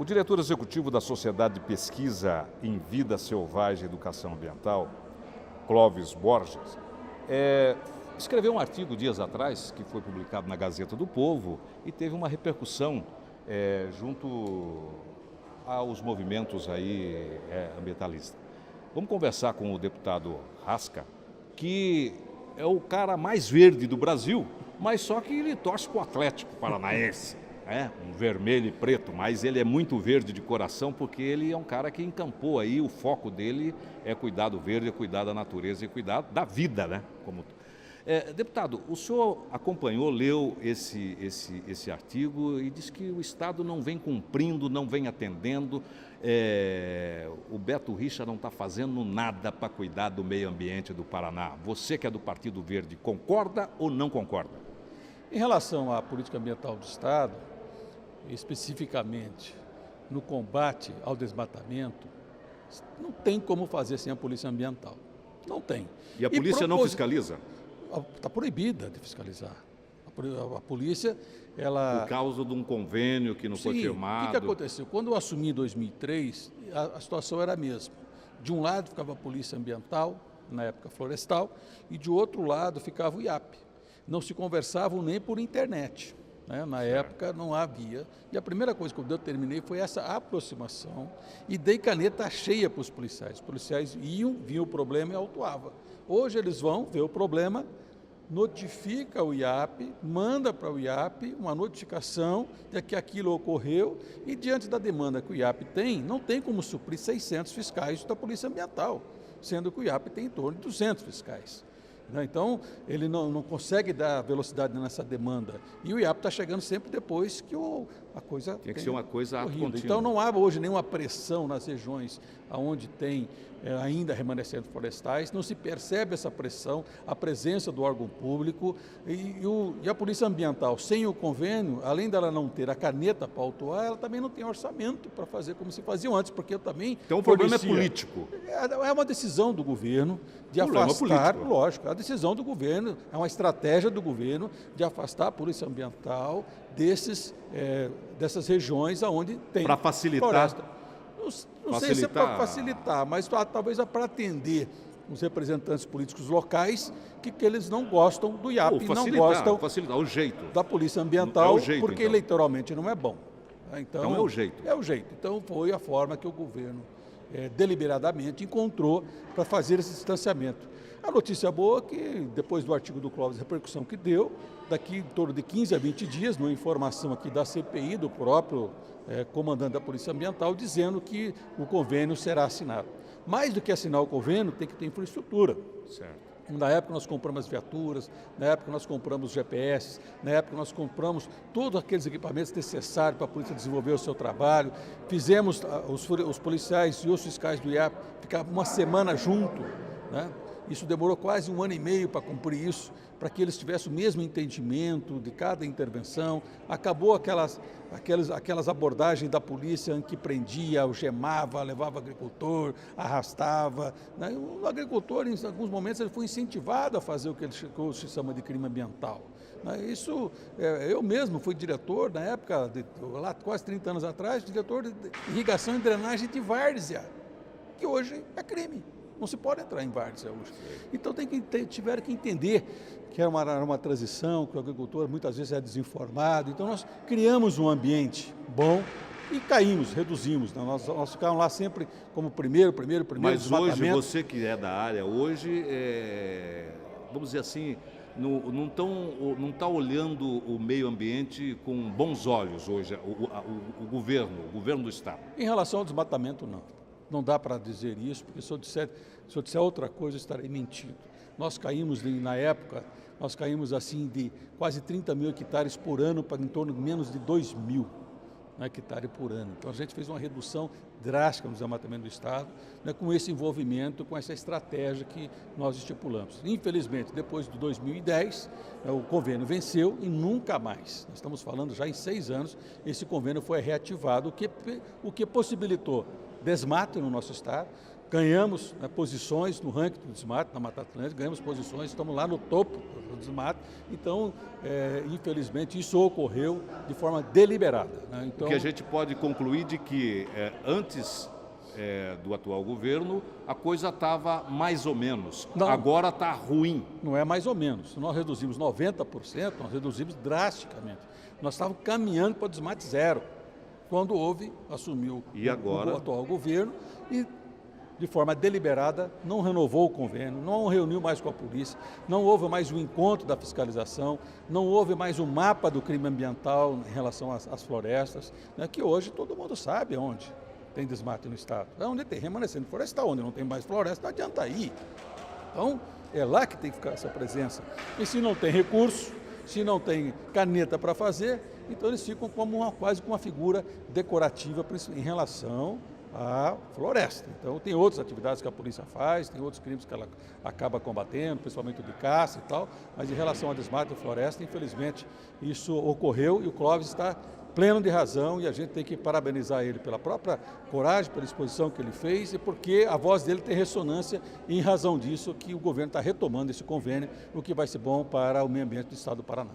O diretor executivo da Sociedade de Pesquisa em Vida Selvagem e Educação Ambiental, Clóvis Borges, escreveu um artigo dias atrás, que foi publicado na Gazeta do Povo, e teve uma repercussão junto aos movimentos aí, ambientalistas. Vamos conversar com o deputado Rasca, que é o cara mais verde do Brasil, mas só que ele torce para o Atlético Paranaense. Um vermelho e preto, mas ele é muito verde de coração porque ele é um cara que encampou aí, o foco dele é cuidar do verde, é cuidar da natureza e cuidar da vida, né? Deputado, o senhor acompanhou, leu esse artigo e disse que o Estado não vem cumprindo, não vem atendendo, o Beto Richa não está fazendo nada para cuidar do meio ambiente do Paraná. Você que é do Partido Verde, concorda ou não concorda? Em relação à política ambiental do Estado, especificamente no combate ao desmatamento, não tem como fazer sem a polícia ambiental. Não tem. E a polícia não fiscaliza? Está proibida de fiscalizar. A polícia, ela... Por causa de um convênio que não foi firmado. O que aconteceu? Quando eu assumi em 2003, a situação era a mesma. De um lado ficava a polícia ambiental, na época florestal, e de outro lado ficava o IAP. Não se conversavam nem por internet. Na época não havia. E a primeira coisa que eu determinei foi essa aproximação e dei caneta cheia para os policiais. Os policiais viam o problema e autuavam. Hoje eles vão ver o problema, notifica o IAP, manda para o IAP uma notificação de que aquilo ocorreu e diante da demanda que o IAP tem, não tem como suprir 600 fiscais da Polícia Ambiental, sendo que o IAP tem em torno de 200 fiscais. Então, ele não consegue dar velocidade nessa demanda. E o IAP está chegando sempre depois que a coisa tem que ser uma coisa contínua. Então, não há hoje nenhuma pressão nas regiões onde tem ainda remanescentes florestais, não se percebe essa pressão, a presença do órgão público e a Polícia Ambiental, sem o convênio, além dela não ter a caneta para autuar, ela também não tem orçamento para fazer como se fazia antes, porque eu também... Então o problema é político. É uma decisão do governo de afastar, lógico, a decisão do governo, é uma estratégia do governo de afastar a Polícia Ambiental dessas regiões onde tem para facilitar. Floresta. Não sei se é para facilitar, mas talvez é para atender os representantes políticos locais que eles não gostam do IAP, não gostam o jeito. da Polícia Ambiental, porque então. Eleitoralmente não é bom. Então é o jeito. É o jeito. Então foi a forma que o governo deliberadamente encontrou para fazer esse distanciamento. A notícia boa é que, depois do artigo do Clóvis, a repercussão que deu, daqui em torno de 15 a 20 dias, numa informação aqui da CPI, do próprio comandante da Polícia Ambiental, dizendo que o convênio será assinado. Mais do que assinar o convênio, tem que ter infraestrutura. Certo. Na época nós compramos viaturas, na época nós compramos GPS, na época nós compramos todos aqueles equipamentos necessários para a polícia desenvolver o seu trabalho, fizemos os policiais e os fiscais do IAP ficar uma semana junto, né? Isso demorou quase 1 ano e meio para cumprir isso, para que eles tivessem o mesmo entendimento de cada intervenção. Acabou aquelas abordagens da polícia em que prendia, algemava, levava o agricultor, arrastava. O agricultor, em alguns momentos, ele foi incentivado a fazer o que se chama de crime ambiental. Isso, eu mesmo fui diretor, na época, lá quase 30 anos atrás, diretor de irrigação e drenagem de várzea, que hoje é crime. Não se pode entrar em várzea hoje. Então tiveram que entender que era uma transição, que o agricultor muitas vezes é desinformado. Então nós criamos um ambiente bom e reduzimos. Nós ficamos lá sempre como primeiro Mas hoje, você que é da área, hoje, vamos dizer assim, não está olhando o meio ambiente com bons olhos hoje, o governo do Estado. Em relação ao desmatamento, não. Não dá para dizer isso, porque se eu disser outra coisa, eu estarei mentindo. Nós caímos, na época, assim de quase 30 mil hectares por ano para em torno de menos de 2 mil hectares por ano. Então a gente fez uma redução drástica no desmatamento do Estado, com esse envolvimento, com essa estratégia que nós estipulamos. Infelizmente, depois de 2010, o convênio venceu e nunca mais. Nós estamos falando já em 6 anos, esse convênio foi reativado, o que possibilitou desmato no nosso estado, ganhamos, né, posições no ranking do desmate, na Mata Atlântica, ganhamos posições, estamos lá no topo do desmate. Então, infelizmente, isso ocorreu de forma deliberada, né? Então, o que a gente pode concluir de que antes do atual governo, a coisa estava mais ou menos. Não, agora está ruim. não é mais ou menos. Se nós reduzimos 90%, nós reduzimos drasticamente. Nós estávamos caminhando para o desmate zero, quando assumiu o atual governo e, de forma deliberada, não renovou o convênio, não reuniu mais com a polícia, não houve mais o encontro da fiscalização, não houve mais o mapa do crime ambiental em relação às florestas, né, que hoje todo mundo sabe onde tem desmate no estado. É onde tem remanescente florestal, onde não tem mais floresta, não adianta ir. Então, é lá que tem que ficar essa presença. E se não tem recurso, se não tem caneta para fazer, então eles ficam como quase com uma figura decorativa em relação à floresta. Então, tem outras atividades que a polícia faz, tem outros crimes que ela acaba combatendo, principalmente o de caça e tal, mas em relação a desmate e floresta, infelizmente, isso ocorreu e o Clóvis está pleno de razão e a gente tem que parabenizar ele pela própria coragem, pela exposição que ele fez e porque a voz dele tem ressonância e em razão disso que o governo está retomando esse convênio, o que vai ser bom para o meio ambiente do estado do Paraná.